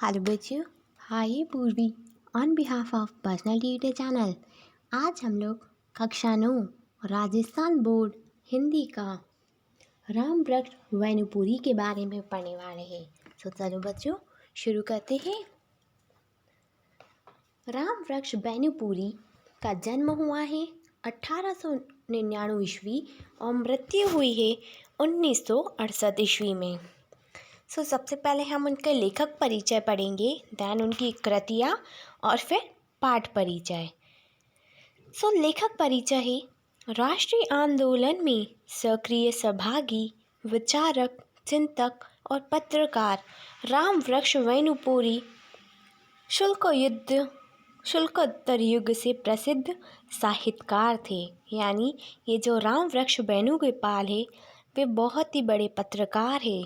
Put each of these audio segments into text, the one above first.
Hello बच्चों, हाय पूर्वी on behalf of personal tutor channel. आज हम लोग कक्षा 9 राजस्थान बोर्ड हिंदी का राम वृक्ष वैनुपुरी के बारे में पढ़ने वाले हैं। तो चलो बच्चों शुरू करते हैं। राम वृक्ष वैनुपुरी का जन्म हुआ है 1899 ईस्वी और मृत्यु हुई है 1968 ईस्वी में। सबसे पहले हम उनके लेखक परिचय पढ़ेंगे, दैन उनकी कृतियाँ और फिर पाठ परिचय। लेखक परिचय है राष्ट्रीय आंदोलन में सक्रिय सहभागी विचारक, चिंतक और पत्रकार राम वृक्ष वैनुपुरी शुल्कोत्तर युग से प्रसिद्ध साहित्यकार थे। यानी ये जो राम वृक्ष वैनुगोपाल है वे बहुत ही बड़े पत्रकार है,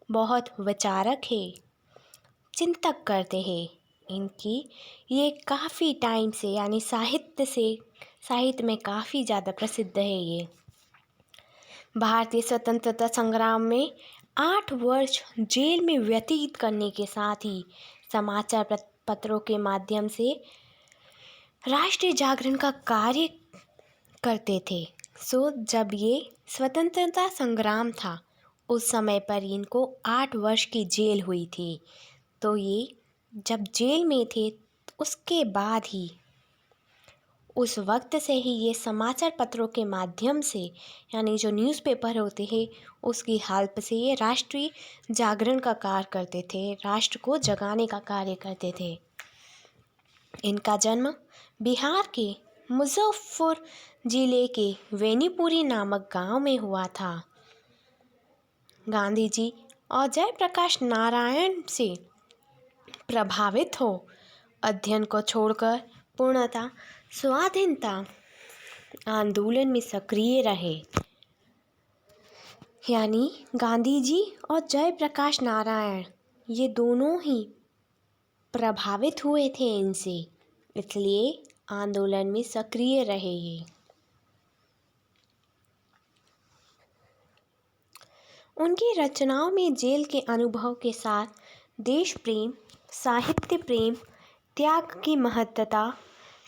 बहुत विचारक है, चिंतक करते हैं। इनकी ये काफ़ी टाइम से यानी साहित्य में काफ़ी ज़्यादा प्रसिद्ध है। ये भारतीय स्वतंत्रता संग्राम में 8 वर्ष जेल में व्यतीत करने के साथ ही समाचार पत्रों के माध्यम से राष्ट्रीय जागरण का कार्य करते थे। जब ये स्वतंत्रता संग्राम था उस समय पर इनको 8 वर्ष की जेल हुई थी। तो ये जब जेल में थे उसके बाद ही उस वक्त से ही ये समाचार पत्रों के माध्यम से यानी जो न्यूज़पेपर होते हैं उसकी हेल्प से ये राष्ट्रीय जागरण का कार्य करते थे, राष्ट्र को जगाने का कार्य करते थे। इनका जन्म बिहार के मुजफ्फरपुर जिले के वैनुपुरी नामक गांव में हुआ था। गांधी जी और जयप्रकाश नारायण से प्रभावित हो अध्ययन को छोड़कर पूर्णतः स्वाधीनता आंदोलन में सक्रिय रहे। यानी गांधी जी और जयप्रकाश नारायण ये दोनों ही प्रभावित हुए थे इनसे, इसलिए आंदोलन में सक्रिय रहे ये। उनकी रचनाओं में जेल के अनुभव के साथ देश प्रेम, साहित्य प्रेम, त्याग की महत्ता,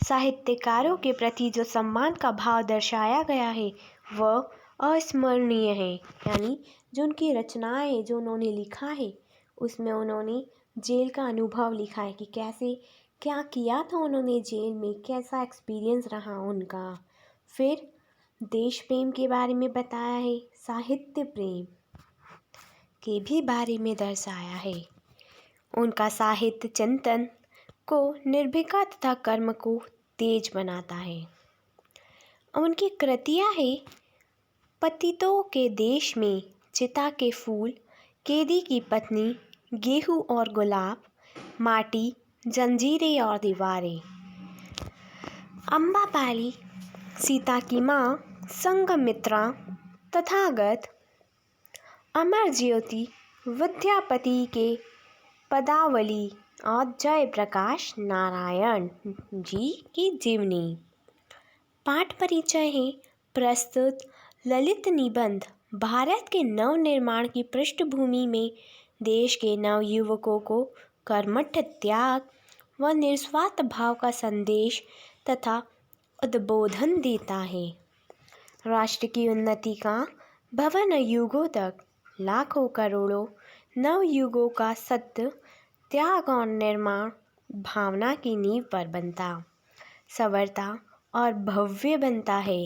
साहित्यकारों के प्रति जो सम्मान का भाव दर्शाया गया है वह अस्मरणीय है। यानी जो उनकी रचनाएं जो उन्होंने लिखा है उसमें उन्होंने जेल का अनुभव लिखा है कि कैसे क्या किया था उन्होंने जेल में, कैसा एक्सपीरियंस रहा उनका। फिर देश प्रेम के बारे में बताया है, साहित्य प्रेम के भी बारे में दर्शाया है। उनका साहित्य चिंतन को निर्भीकता तथा कर्म को तेज बनाता है। उनकी कृतियाँ है पतितों के देश में, चिता के फूल, कैदी की पत्नी, गेहूँ और गुलाब, माटी, जंजीरें और दीवारें, अम्बापाली, सीता की माँ, संघमित्रा, तथागत, अमर ज्योति, विद्यापति के पदावली और जयप्रकाश नारायण जी की जीवनी। पाठ परिचय है प्रस्तुत ललित निबंध भारत के नव निर्माण की पृष्ठभूमि में देश के नव युवकों को कर्मठ त्याग व निस्वार्थ भाव का संदेश तथा उद्बोधन देता है। राष्ट्र की उन्नति का भवन युगों तक लाखों करोड़ों नव युगों का सत्य त्याग और निर्माण भावना की नींव पर बनता, संवरता और भव्य बनता है।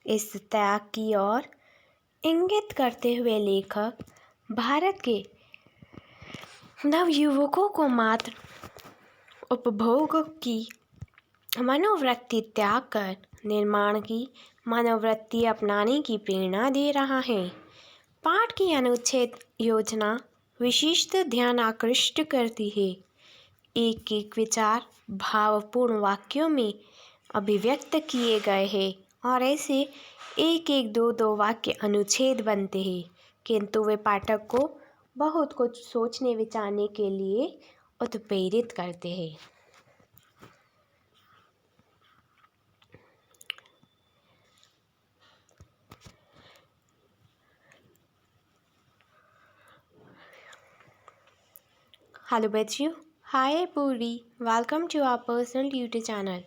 इस त्याग की ओर इंगित करते हुए लेखक भारत के नवयुवकों को मात्र उपभोग की मनोवृत्ति त्याग कर निर्माण की मनोवृत्ति अपनाने की प्रेरणा दे रहा है। पाठ की अनुच्छेद योजना विशिष्ट ध्यान आकृष्ट करती है। एक एक विचार भावपूर्ण वाक्यों में अभिव्यक्त किए गए हैं और ऐसे एक एक दो दो वाक्य अनुच्छेद बनते हैं, किंतु वे पाठक को बहुत कुछ सोचने विचारने के लिए उत्प्रेरित करते हैं। हेलो बच्चियों, hi Purvi, welcome to our personal YouTube channel.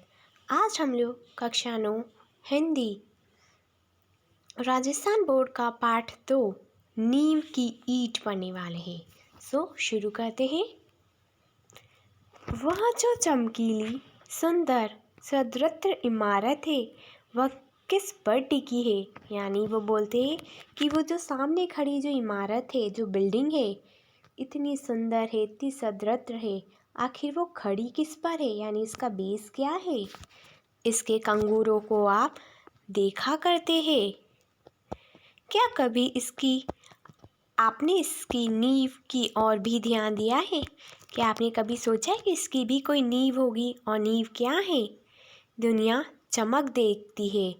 आज हम लोग कक्षा 9 हिंदी राजस्थान बोर्ड का पाठ 2 नींव की ईंट पढ़ने वाले हैं। शुरू करते हैं। वह जो चमकीली सुंदर सदृढ़ इमारत है वह किस पर टिकी है। यानी वो बोलते हैं कि वो जो सामने खड़ी जो इमारत है, जो बिल्डिंग है, इतनी सुंदर है, इतनी सदृढ़ है, आखिर वो खड़ी किस पर है, यानी इसका बेस क्या है। इसके कंगूरों को आप देखा करते हैं क्या? कभी आपने इसकी नींव की ओर भी ध्यान दिया है? क्या आपने कभी सोचा है कि इसकी भी कोई नींव होगी? और नींव क्या है? दुनिया चमक देखती है,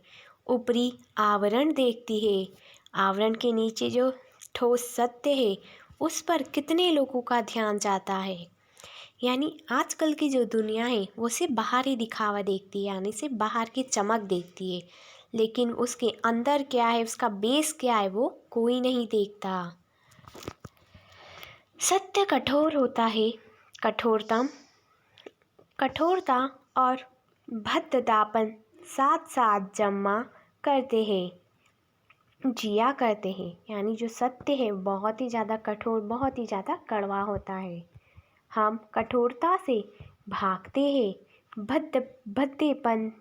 ऊपरी आवरण देखती है, आवरण के नीचे जो ठोस सत्य है उस पर कितने लोगों का ध्यान जाता है। यानी आजकल की जो दुनिया है वो सिर्फ बाहरी दिखावा देखती है, यानी सिर्फ बाहर की चमक देखती है, लेकिन उसके अंदर क्या है, उसका बेस क्या है, वो कोई नहीं देखता। सत्य कठोर होता है, कठोरता और भद्दापन साथ साथ जमा करते हैं, जिया करते हैं। यानी जो सत्य है बहुत ही ज़्यादा कठोर, बहुत ही ज़्यादा कड़वा होता है। हम कठोरता से भागते हैं, भद्देपन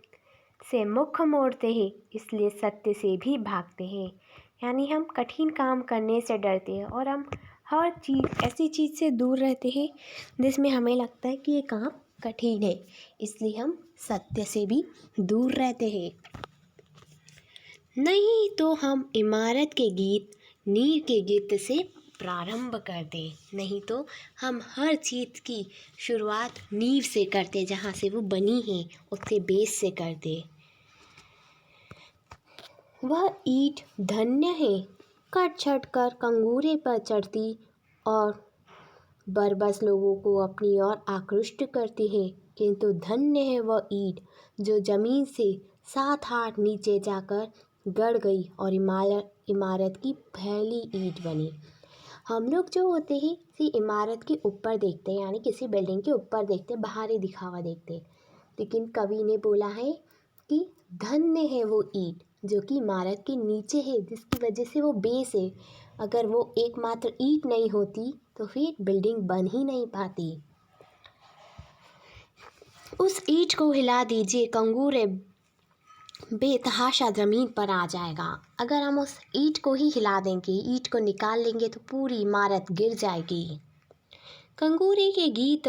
से मुख मोड़ते हैं, इसलिए सत्य से भी भागते हैं। यानी हम कठिन काम करने से डरते हैं और हम हर चीज़ ऐसी चीज़ से दूर रहते हैं जिसमें हमें लगता है कि ये काम कठिन है, इसलिए हम सत्य से भी दूर रहते हैं। नहीं तो हम इमारत के गीत नींव के गीत से प्रारंभ करते, नहीं तो हम हर चीज़ की शुरुआत नींव से करते, जहाँ से वो बनी है उसके बेस से करते। वह ईंट धन्य है, कट छट कर कंगूरे पर चढ़ती और बरबस लोगों को अपनी ओर आकृष्ट करती है, किंतु धन्य है वह ईंट जो जमीन से 7 हाथ नीचे जाकर गड़ गई और इमारत की पहली ईंट बनी। हम लोग जो होते हैं किसी इमारत के ऊपर देखते हैं, यानी किसी बिल्डिंग के ऊपर देखते, बाहरी दिखावा देखते, लेकिन कवि ने बोला है कि धन्य है वो ईंट जो कि इमारत के नीचे है, जिसकी वजह से वो बेस है। अगर वो एकमात्र ईंट नहीं होती तो फिर बिल्डिंग बन ही नहीं पाती। उस ईंट को हिला दीजिए, कंगूरे बेतहाशा ज़मीन पर आ जाएगा। अगर हम उस ईंट को ही हिला देंगे, ईंट को निकाल लेंगे तो पूरी इमारत गिर जाएगी। कंगूरे के गीत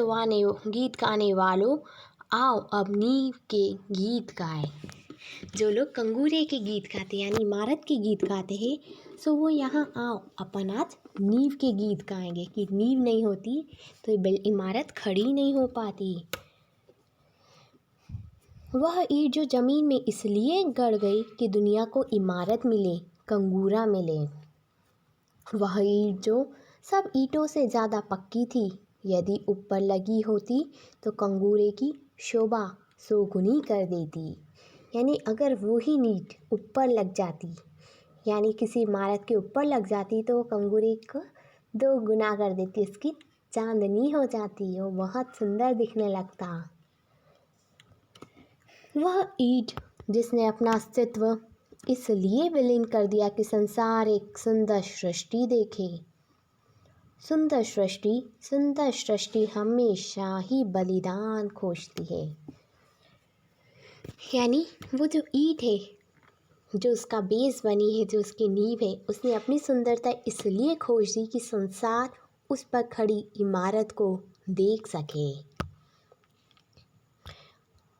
गाने वालों, आओ अब नींव के गीत गाए। जो लोग कंगूरे के गीत गाते यानी इमारत के गीत गाते हैं, सो वो यहाँ आओ अपन आज नींव के गीत गाएंगे कि नींव नहीं होती तो इमारत खड़ी नहीं हो पाती। वह ईंट जो ज़मीन में इसलिए गड़ गई कि दुनिया को इमारत मिले, कंगूरा मिले। वह ईंट जो सब ईंटों से ज़्यादा पक्की थी, यदि ऊपर लगी होती तो कंगूरे की शोभा 100 गुनी कर देती। यानी अगर वो ही ईंट ऊपर लग जाती, यानी किसी इमारत के ऊपर लग जाती, तो वो कंगूरे को 2 गुना कर देती, इसकी चांदनी हो जाती, वो बहुत सुंदर दिखने लगता। वह ईंट जिसने अपना अस्तित्व इसलिए विलीन कर दिया कि संसार एक सुंदर सृष्टि देखे। सुंदर सृष्टि हमेशा ही बलिदान खोजती है। यानी वो जो ईंट है, जो उसका बेस बनी है, जो उसकी नींव है, उसने अपनी सुंदरता इसलिए खोज दी कि संसार उस पर खड़ी इमारत को देख सके।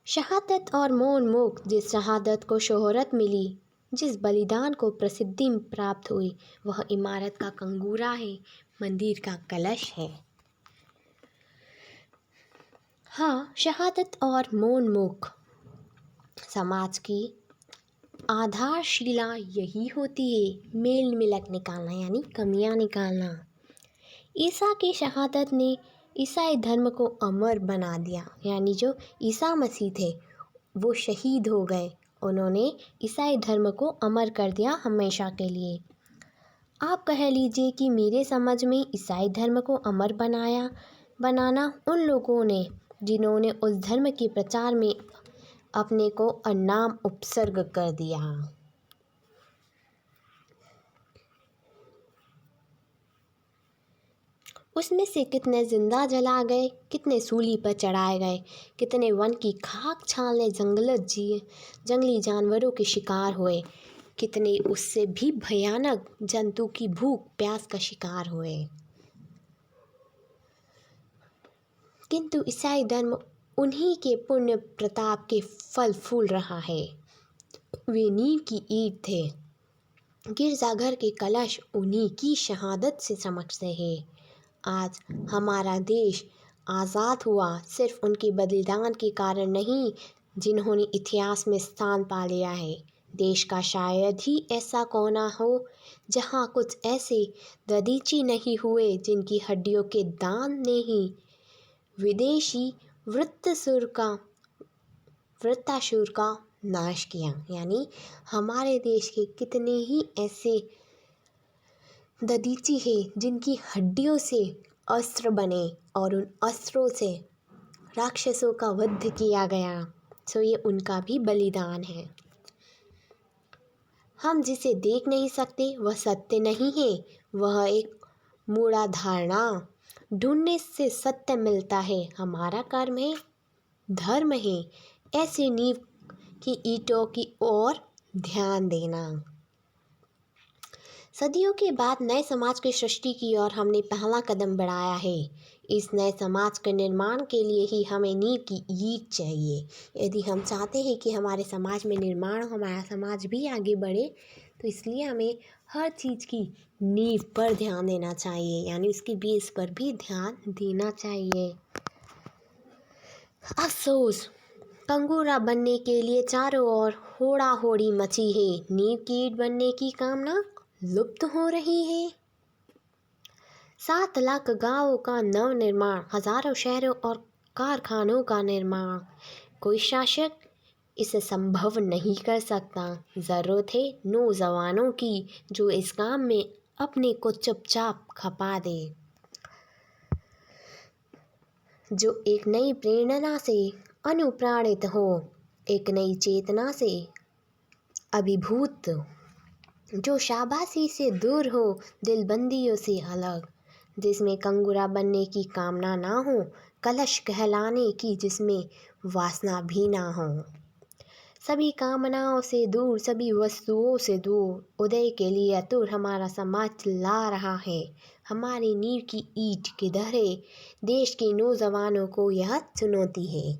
शहादत और मौन मुख, जिस शहादत को शोहरत मिली, जिस बलिदान को प्रसिद्धि प्राप्त हुई, वह इमारत का कंगूरा है, मंदिर का कलश है। हाँ, शहादत और मौन मुख समाज की आधारशिला यही होती है, मेल मिलक निकालना यानी कमियां निकालना। ईसा की शहादत ने ईसाई धर्म को अमर बना दिया, यानी जो ईसा मसीह थे वो शहीद हो गए, उन्होंने ईसाई धर्म को अमर कर दिया हमेशा के लिए। आप कह लीजिए कि मेरे समझ में ईसाई धर्म को अमर बनाया बनाना उन लोगों ने जिन्होंने उस धर्म के प्रचार में अपने को नाम उपसर्ग कर दिया। उसमें से कितने जिंदा जला गए, कितने सूली पर चढ़ाए गए, कितने वन की खाक छालने जंगली जानवरों के शिकार हुए, कितने उससे भी भयानक जंतु की भूख प्यास का शिकार हुए। किंतु ईसाई धर्म उन्हीं के पुण्य प्रताप के फल फूल रहा है। वे नींव की ईंट थे, गिरजाघर के कलश उन्हीं की शहादत से चमकते हैं। आज हमारा देश आज़ाद हुआ सिर्फ उनके बलिदान के कारण नहीं, जिन्होंने इतिहास में स्थान पा लिया है। देश का शायद ही ऐसा कोना हो जहाँ कुछ ऐसे दधीची नहीं हुए जिनकी हड्डियों के दान ने ही विदेशी वृत्तासुर का नाश किया। यानी हमारे देश के कितने ही ऐसे दधीची है जिनकी हड्डियों से अस्त्र बने और उन अस्त्रों से राक्षसों का वध किया गया। सो ये उनका भी बलिदान है। हम जिसे देख नहीं सकते वह सत्य नहीं है, वह एक मूढ़ा धारणा। ढूंढने से सत्य मिलता है। हमारा कर्म है, धर्म है ऐसी नींव की ईंटों की ओर ध्यान देना। सदियों के बाद नए समाज की सृष्टि की ओर हमने पहला कदम बढ़ाया है। इस नए समाज के निर्माण के लिए ही हमें नींव की ईंट चाहिए। यदि हम चाहते हैं कि हमारे समाज में निर्माण हो, हमारा समाज भी आगे बढ़े, तो इसलिए हमें हर चीज़ की नींव पर ध्यान देना चाहिए, यानी उसकी बेस पर भी ध्यान देना चाहिए। अफसोस, कंगूरा बनने के लिए चारों ओर होड़ा होड़ी मची है। नींव की ईंट बनने की कामना लुप्त हो रही है। 7 लाख गांवों का नव निर्माण, हजारों शहरों और कारखानों का निर्माण, कोई शासक इसे संभव नहीं कर सकता। ज़रूरत है नौजवानों की जो इस काम में अपने को चुपचाप खपा दे, जो एक नई प्रेरणा से अनुप्राणित हो, एक नई चेतना से अभिभूत, जो शाबाशी से दूर हो, दिलबंदियों से अलग, जिसमें कंगूरा बनने की कामना ना हो, कलश कहलाने की जिसमें वासना भी ना हो। सभी कामनाओं से दूर, सभी वस्तुओं से दूर, उदय के लिए आतुर हमारा समाज चिल्ला रहा है। हमारी नींव की ईंट के धरे देश के नौजवानों को यह चुनौती है।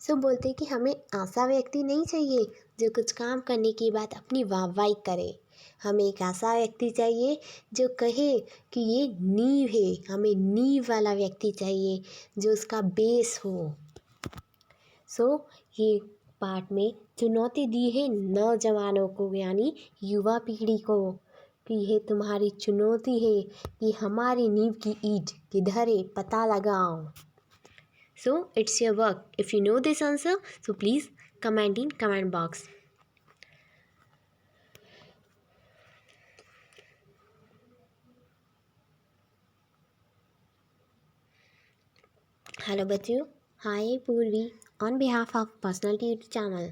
सो बोलते कि हमें ऐसा व्यक्ति नहीं चाहिए जो कुछ काम करने के बाद अपनी वाहवाही करे। हमें एक ऐसा व्यक्ति चाहिए जो कहे कि ये नींव है। हमें नींव वाला व्यक्ति चाहिए जो उसका बेस हो। सो ये पाठ में चुनौती दी है नौजवानों को, यानी युवा पीढ़ी को, कि ये तुम्हारी चुनौती है कि हमारी नींव की ईंट किधर है, पता लगाओ। So it's your work. If you know this answer, so please comment in comment box. Hello बच्चों, हाय पूर्वी on behalf of personality YouTube channel.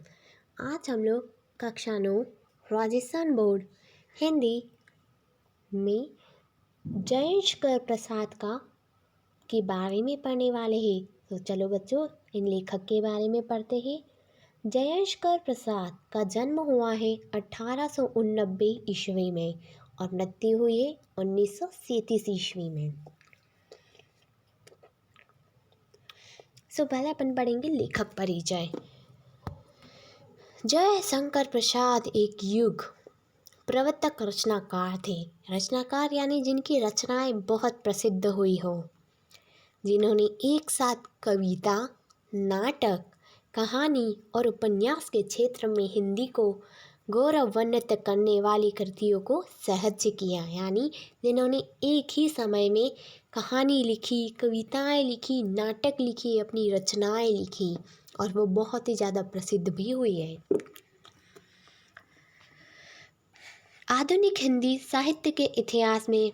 आज हम लोग कक्षा 9 राजस्थान बोर्ड हिंदी में जयेशकर प्रसाद के बारे में पढ़ने वाले हैं। तो चलो बच्चों, इन लेखक के बारे में पढ़ते हैं। जयेशकर प्रसाद का जन्म हुआ है 1889 ईस्वी में और मृत्यु हुई है 1937 ईस्वी में। सो पहले अपन पढ़ेंगे लेखक परिचय। जयशंकर प्रसाद एक युग प्रवर्तक रचनाकार थे। रचनाकार यानी जिनकी रचनाएं बहुत प्रसिद्ध हुई हो, जिन्होंने एक साथ कविता, नाटक, कहानी और उपन्यास के क्षेत्र में हिंदी को गौरवान्वित करने वाली कृतियों को सहज किया। यानी जिन्होंने एक ही समय में कहानी लिखी, कविताएं लिखी, नाटक लिखी, अपनी रचनाएं लिखी और वो बहुत ही ज़्यादा प्रसिद्ध भी हुई है। आधुनिक हिंदी साहित्य के इतिहास में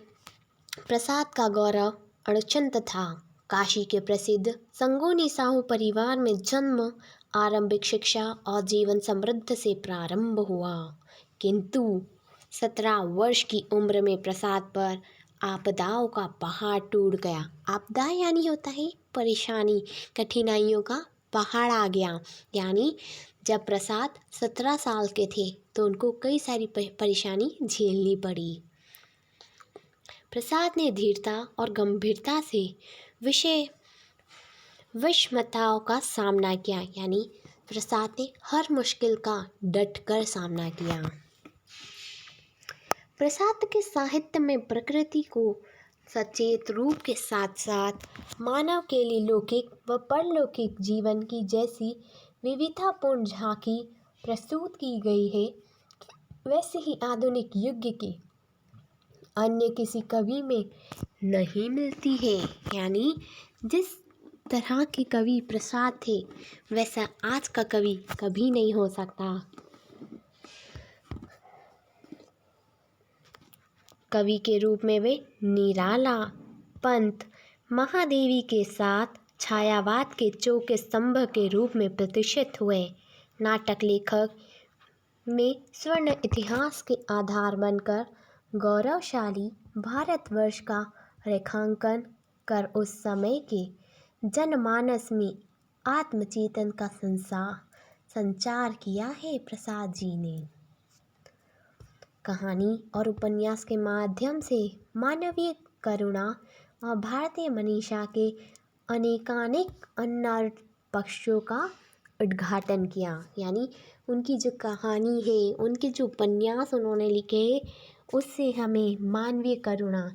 प्रसाद का गौरव अड़चंत था। काशी के प्रसिद्ध संगोनी साहू परिवार में जन्म, आरंभिक शिक्षा और जीवन समृद्ध से प्रारंभ हुआ, किंतु 17 वर्ष की उम्र में प्रसाद पर आपदाओं का पहाड़ टूट गया। आपदा यानी होता है परेशानी, कठिनाइयों का पहाड़ आ गया। यानी जब प्रसाद 17 साल के थे तो उनको कई सारी परेशानी झेलनी पड़ी। प्रसाद ने धीरता और गंभीरता से विषमताओं का सामना किया। यानी प्रसाद ने हर मुश्किल का डटकर सामना किया। प्रसाद के साहित्य में प्रकृति को सचेत रूप के साथ साथ मानव के लिए लौकिक व परलौकिक जीवन की जैसी विविधतापूर्ण झांकी प्रस्तुत की गई है, वैसे ही आधुनिक युग के अन्य किसी कवि में नहीं मिलती है। यानी जिस तरह के कवि प्रसाद थे वैसा आज का कवि कभी नहीं हो सकता। कवि के रूप में वे निराला, पंत, महादेवी के साथ छायावाद के चौके स्तंभ के रूप में प्रतिष्ठित हुए। नाटक लेखक में स्वर्ण इतिहास के आधार बनकर गौरवशाली भारतवर्ष का रेखांकन कर उस समय के जनमानस में आत्मचेतन का संचार किया है प्रसाद जी ने। कहानी और उपन्यास के माध्यम से मानवीय करुणा और भारतीय मनीषा के अनेकानेक अनर्ट पक्षों का उद्घाटन किया। यानी उनकी जो कहानी है, उनके जो उपन्यास उन्होंने लिखे हैं, उससे हमें मानवीय करुणा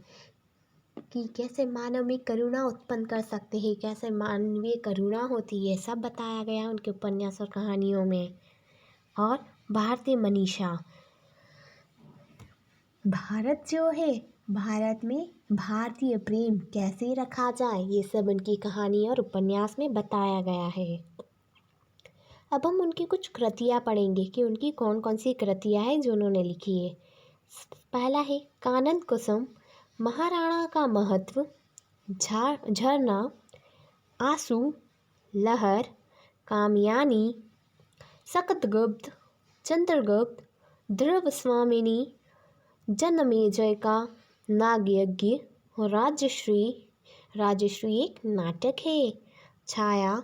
कि कैसे मानव में करुणा उत्पन्न कर सकते हैं, कैसे मानवीय करुणा होती है, सब बताया गया उनके उपन्यास और कहानियों में। और भारतीय मनीषा, भारत जो है, भारत में भारतीय प्रेम कैसे रखा जाए, ये सब उनकी कहानी और उपन्यास में बताया गया है। अब हम उनकी कुछ कृतियाँ पढ़ेंगे कि उनकी कौन कौन सी कृतियाँ हैं जो उन्होंने लिखी है। पहला है कानन कुसुम, महाराणा का महत्व, झरना, आंसू, लहर, कामयानी, सकतगुप्त, चंद्रगुप्त, ध्रुव स्वामिनी, जनमेजय का नागयज्ञ, राजश्री। राजश्री एक नाटक है। छाया,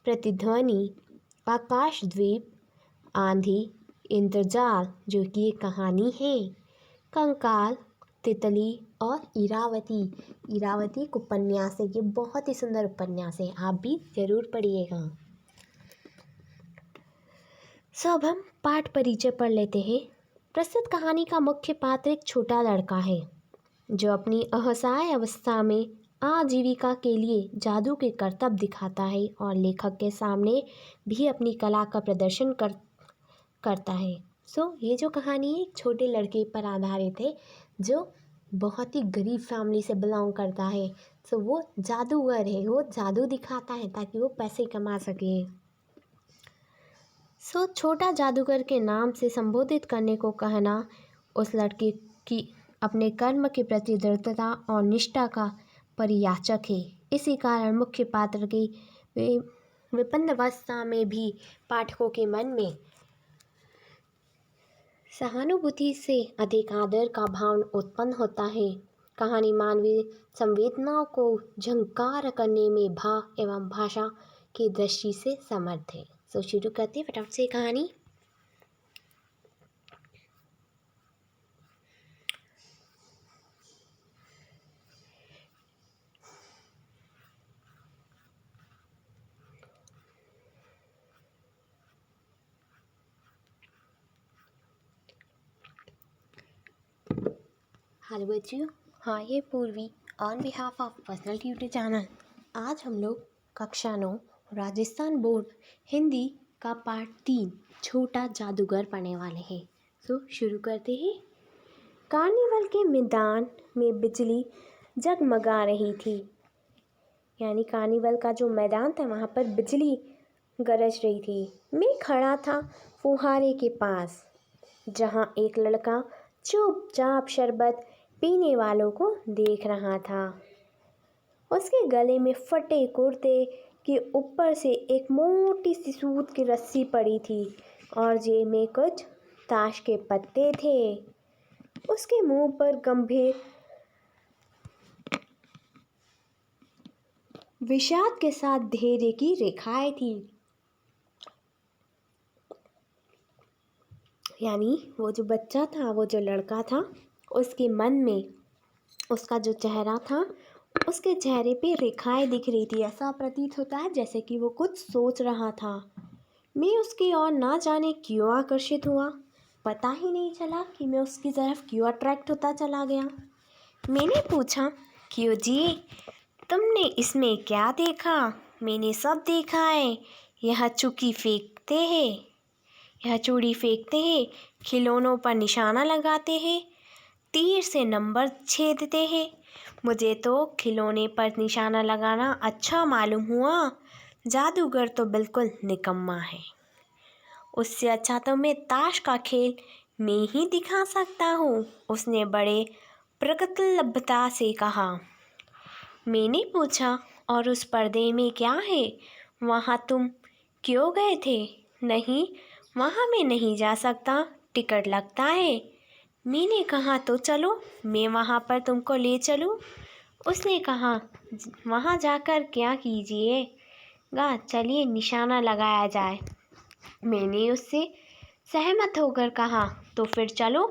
प्रतिध्वनि, आकाशद्वीप, आंधी, इंद्रजाल जो कि एक कहानी है, कंकाल, तितली और इरावती। इरावती एक उपन्यास है, ये बहुत ही सुंदर उपन्यास है, आप भी जरूर पढ़िएगा। अब हम पाठ परिचय पढ़ लेते हैं। प्रस्तुत कहानी का मुख्य पात्र एक छोटा लड़का है जो अपनी असहाय अवस्था में आजीविका के लिए जादू के करतब दिखाता है और लेखक के सामने भी अपनी कला का प्रदर्शन करता है। ये जो कहानी है एक छोटे लड़के पर आधारित है जो बहुत ही गरीब फैमिली से बिलोंग करता है। वो जादूगर है, वो जादू दिखाता है ताकि वो पैसे कमा सके। छोटा जादूगर के नाम से संबोधित करने को कहना उस लड़के की अपने कर्म के प्रति दृढ़ता और निष्ठा का परियाचक है। इसी कारण मुख्य पात्र की विपन्न अवस्था में भी पाठकों के मन में सहानुभूति से अधिक आदर का भाव उत्पन्न होता है। कहानी मानवीय संवेदनाओं को झंकार करने में भाव एवं भाषा की दृष्टि से समर्थ है। शुरू करते फटाफट से कहानी। हेलो बच्चों, हाँ ये पूर्वी on behalf of personal tutor channel. आज हम लोग कक्षा 9 राजस्थान बोर्ड हिंदी का पाठ 3 छोटा जादूगर पढ़ने वाले हैं। शुरू करते हैं। कार्निवल के मैदान में बिजली जगमगा रही थी। यानी कार्निवल का जो मैदान था वहाँ पर बिजली गरज रही थी। मैं खड़ा था फुहारे के पास जहाँ एक लड़का चुपचाप शरबत पीने वालों को देख रहा था। उसके गले में फटे कुर्ते के ऊपर से एक मोटी सी सूत की रस्सी पड़ी थी और जेब में कुछ ताश के पत्ते थे। उसके मुंह पर गंभीर विषाद के साथ धैर्य की रेखाएं थी। यानी वो जो बच्चा था, वो जो लड़का था, उसके मन में उसका जो चेहरा था, उसके चेहरे पे रेखाएं दिख रही थी। ऐसा प्रतीत होता है जैसे कि वो कुछ सोच रहा था। मैं उसकी ओर ना जाने क्यों आकर्षित हुआ। पता ही नहीं चला कि मैं उसकी तरफ क्यों अट्रैक्ट होता चला गया। मैंने पूछा, क्यों जी, तुमने इसमें क्या देखा? मैंने सब देखा है। यह चूड़ी फेंकते हैं, खिलौनों पर निशाना लगाते हैं, तीर से नंबर छेदते हैं। मुझे तो खिलौने पर निशाना लगाना अच्छा मालूम हुआ। जादूगर तो बिल्कुल निकम्मा है। उससे अच्छा तो मैं ताश का खेल में ही दिखा सकता हूँ, उसने बड़े प्रगल्भता से कहा। मैंने पूछा, और उस पर्दे में क्या है? वहाँ तुम क्यों गए थे? नहीं, वहाँ मैं नहीं जा सकता, टिकट लगता है। मैंने कहा, तो चलो, मैं वहाँ पर तुमको ले चलूँ। उसने कहा, वहाँ जाकर क्या कीजिएगा, चलिए निशाना लगाया जाए। मैंने उससे सहमत होकर कहा, तो फिर चलो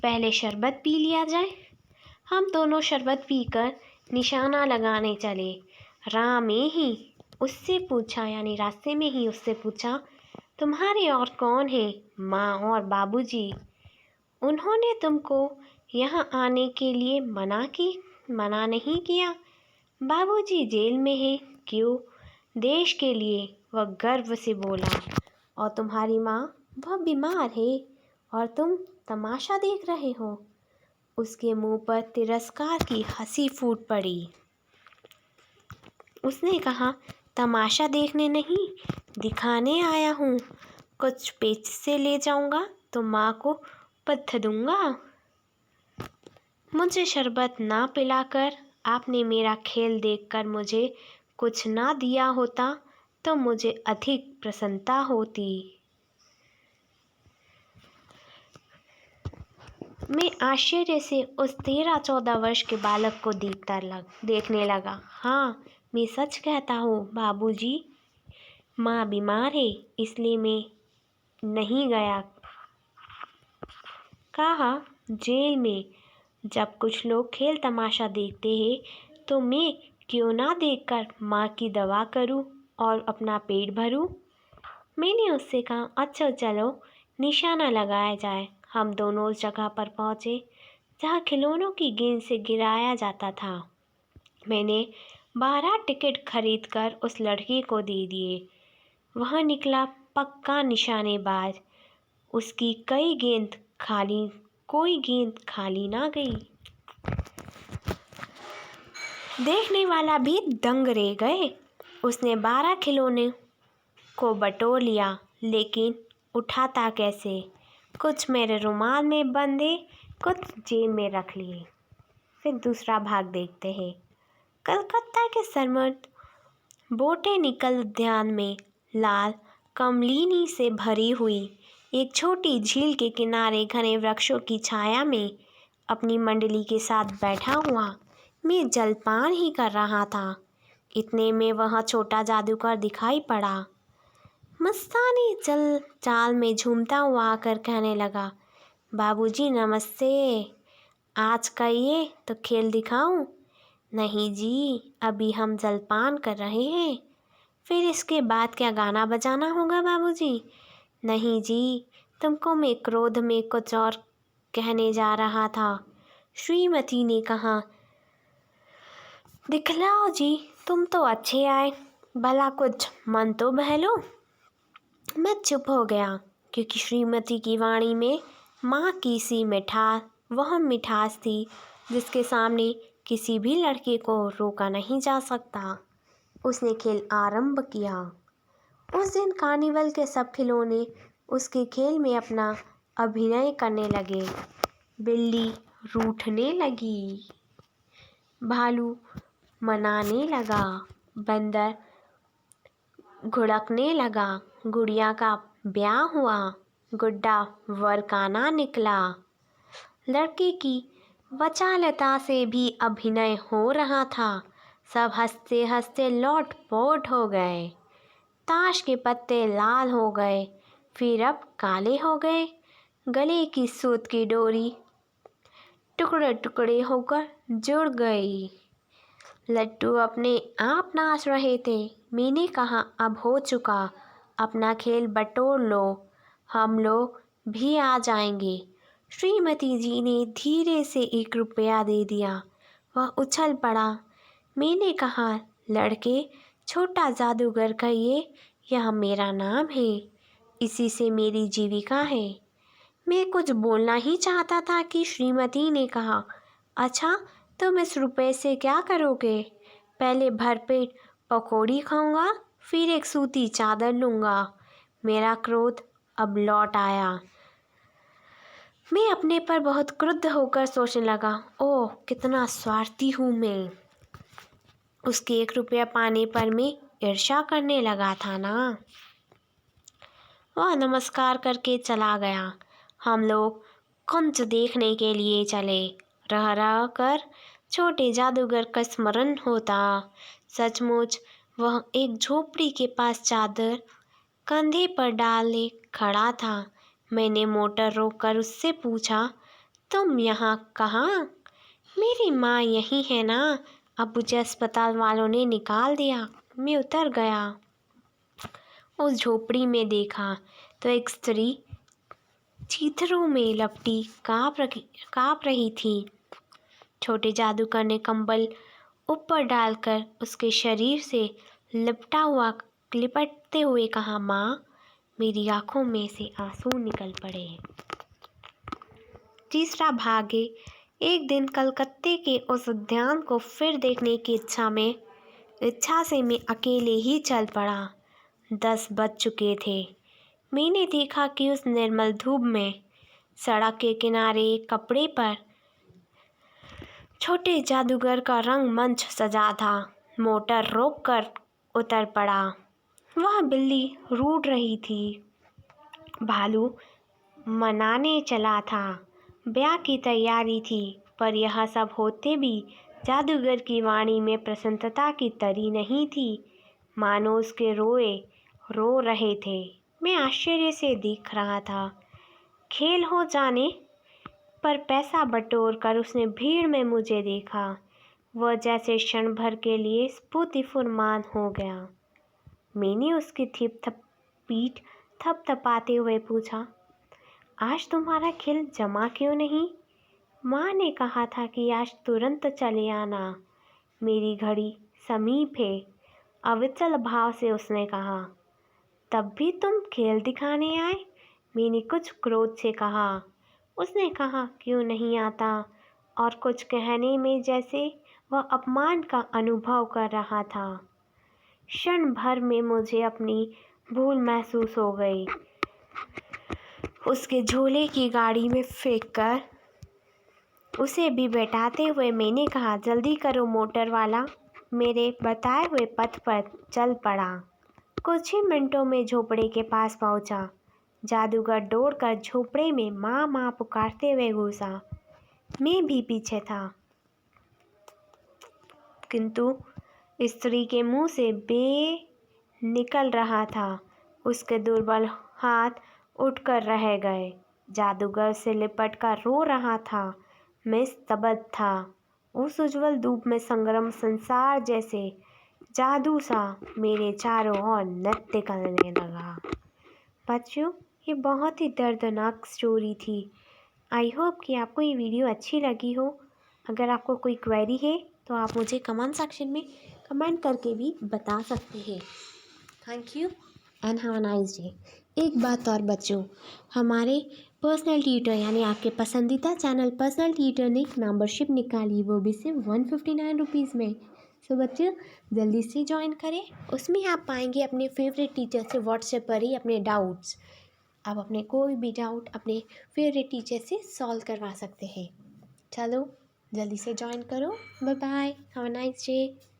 पहले शरबत पी लिया जाए। हम दोनों शरबत पीकर निशाना लगाने चले। रास्ते में ही उससे पूछा, तुम्हारे और कौन है? माँ और बाबूजी। उन्होंने तुमको यहाँ आने के लिए मना नहीं किया? बाबूजी जेल में है। क्यों? देश के लिए, वह गर्व से बोला। और तुम्हारी माँ? वह बीमार है और तुम तमाशा देख रहे हो। उसके मुंह पर तिरस्कार की हंसी फूट पड़ी। उसने कहा, तमाशा देखने नहीं, दिखाने आया हूँ। कुछ पैसे ले जाऊँगा तो माँ को पत्थर दूँगा। मुझे शरबत ना पिलाकर आपने मेरा खेल देखकर मुझे कुछ ना दिया होता तो मुझे अधिक प्रसन्नता होती। मैं आश्चर्य से उस 13-14 वर्ष के बालक को देखने लगा। हाँ, मैं सच कहता हूँ बाबूजी, माँ बीमार है, इसलिए मैं नहीं गया। कहा, जेल में जब कुछ लोग खेल तमाशा देखते हैं तो मैं क्यों ना देखकर माँ की दवा करूँ और अपना पेट भरूँ। मैंने उससे कहा, अच्छा चलो निशाना लगाया जाए। हम दोनों उस जगह पर पहुँचे जहाँ खिलौनों की गेंद से गिराया जाता था। मैंने 12 टिकट खरीदकर उस लड़की को दे दिए। वह निकला पक्का निशानेबाज। उसकी कोई गेंद खाली ना गई। देखने वाला भी दंग रह गए। उसने 12 खिलौने को बटोर लिया, लेकिन उठाता कैसे? कुछ मेरे रुमाल में बंधे, कुछ जेब में रख लिए। फिर दूसरा भाग देखते हैं। कलकत्ता के सरमद बोटेनिकल उद्यान में लाल कमलिनी से भरी हुई एक छोटी झील के किनारे घने वृक्षों की छाया में अपनी मंडली के साथ बैठा हुआ मैं जलपान ही कर रहा था। इतने में वह छोटा जादूगर दिखाई पड़ा। मस्तानी चाल में झूमता हुआ आकर कहने लगा, बाबूजी नमस्ते, आज का ये तो खेल दिखाऊं? नहीं जी, अभी हम जलपान कर रहे हैं। फिर इसके बाद क्या गाना बजाना होगा बाबूजी? नहीं जी, तुमको मैं क्रोध में कुछ और कहने जा रहा था। श्रीमती ने कहा, दिखलाओ जी, तुम तो अच्छे आए, भला कुछ मन तो बहलो। मैं चुप हो गया, क्योंकि श्रीमती की वाणी में माँ की सी मिठास थी जिसके सामने किसी भी लड़के को रोका नहीं जा सकता। उसने खेल आरंभ किया। उस दिन कार्निवल के सब खिलौने उसके खेल में अपना अभिनय करने लगे। बिल्ली रूठने लगी, भालू मनाने लगा। बंदर घुड़कने लगा। गुड़िया का ब्याह हुआ। गुड्डा वरकाना निकला। लड़के की वचालता से भी अभिनय हो रहा था। सब हंसते हंसते लौट पोट हो गए। ताश के पत्ते लाल हो गए, फिर अब काले हो गए। गले की सूत की डोरी टुकड़े टुकड़े होकर जुड़ गई। लड्डू अपने आप नाच रहे थे। मैंने कहा, अब हो चुका, अपना खेल बटोर लो, हम लोग भी आ जाएंगे। श्रीमती जी ने धीरे से 1 रुपया दे दिया। वह उछल पड़ा। मैंने कहा, लड़के, छोटा जादूगर कहिए, यह मेरा नाम है, इसी से मेरी जीविका है। मैं कुछ बोलना ही चाहता था कि श्रीमती ने कहा, अच्छा, तुम इस रुपए से क्या करोगे? पहले भरपेट पकौड़ी खाऊंगा, फिर एक सूती चादर लूँगा। मेरा क्रोध अब लौट आया। मैं अपने पर बहुत क्रुद्ध होकर सोचने लगा, ओह, कितना स्वार्थी हूँ मैं। उसके 1 रुपया पाने पर मैं ईर्ष्या करने लगा था ना। वह नमस्कार करके चला गया। हम लोग कंच देखने के लिए चले। रह रह कर छोटे जादूगर का स्मरण होता। सचमुच वह एक झोपड़ी के पास चादर कंधे पर डाले खड़ा था। मैंने मोटर रोककर उससे पूछा, तुम यहाँ कहाँ? मेरी माँ यहीं है ना, अब मुझे अस्पताल वालों ने निकाल दिया। मैं उतर गया। उस झोपड़ी में देखा तो एक स्त्री चीथड़ों में लपटी काँप रही थी। छोटे जादूगर ने कंबल ऊपर डालकर उसके शरीर से लिपटते हुए कहा, माँ। मेरी आंखों में से आंसू निकल पड़े। तीसरा भाग है। एक दिन कलकत्ते के उस उद्यान को फिर देखने की इच्छा से मैं अकेले ही चल पड़ा। 10 बज चुके थे। मैंने देखा कि उस निर्मल धूप में सड़क के किनारे एक कपड़े पर छोटे जादूगर का रंगमंच सजा था। मोटर रोककर उतर पड़ा। वह बिल्ली रूठ रही थी। भालू मनाने चला था। ब्याह की तैयारी थी, पर यह सब होते भी जादूगर की वाणी में प्रसन्नता की तरी नहीं थी, मानो उसके रोए रो रहे थे। मैं आश्चर्य से देख रहा था। खेल हो जाने पर पैसा बटोर कर उसने भीड़ में मुझे देखा। वह जैसे क्षण भर के लिए स्फूर्तिफुर्मान हो गया। मैंने उसकी पीठ थपथपाते हुए पूछा, आज तुम्हारा खेल जमा क्यों नहीं? माँ ने कहा था कि आज तुरंत चले आना। मेरी घड़ी समीप है, अविचल भाव से उसने कहा। तब भी तुम खेल दिखाने आए? मैंने कुछ क्रोध से कहा। उसने कहा, क्यों नहीं आता, और कुछ कहने में जैसे वह अपमान का अनुभव कर रहा था। क्षण भर में मुझे अपनी भूल महसूस हो गई। उसके झोले की गाड़ी में फेंककर उसे भी बैठाते हुए मैंने कहा, जल्दी करो मोटर वाला। मेरे बताए हुए पथ पर चल पड़ा। कुछ ही मिनटों में झोपड़े के पास पहुंचा। जादूगर दौड़कर झोपड़े में माँ माँ पुकारते हुए घुसा। मैं भी पीछे था, किंतु स्त्री के मुंह से बे निकल रहा था। उसके दुर्बल हाथ उठकर रह गए। जादूगर से लिपट कर रो रहा था। मैं स्तब्ध था। उस उज्जवल धूप में संग्राम संसार जैसे जादू सा मेरे चारों ओर नृत्य करने लगा। बच्चों, ये बहुत ही दर्दनाक स्टोरी थी। आई होप कि आपको ये वीडियो अच्छी लगी हो। अगर आपको कोई क्वेरी है तो आप मुझे कमेंट सेक्शन में कमेंट करके भी बता सकते हैं। Thank you and have a nice day. एक बात और बच्चों, हमारे पर्सनल ट्यूटर यानी आपके पसंदीदा चैनल पर्सनल ट्यूटर ने मेंबरशिप निकाली, वो भी सिर्फ 159 रुपीज़ में। सो बच्चों, जल्दी से ज्वाइन करें। उसमें आप पाएंगे अपने फेवरेट टीचर से व्हाट्सएप पर ही अपने डाउट्स। आप अपने कोई भी डाउट अपने फेवरेट टीचर से सॉल्व करवा सकते हैं। चलो जल्दी से ज्वाइन करो। Bye bye, have a nice day.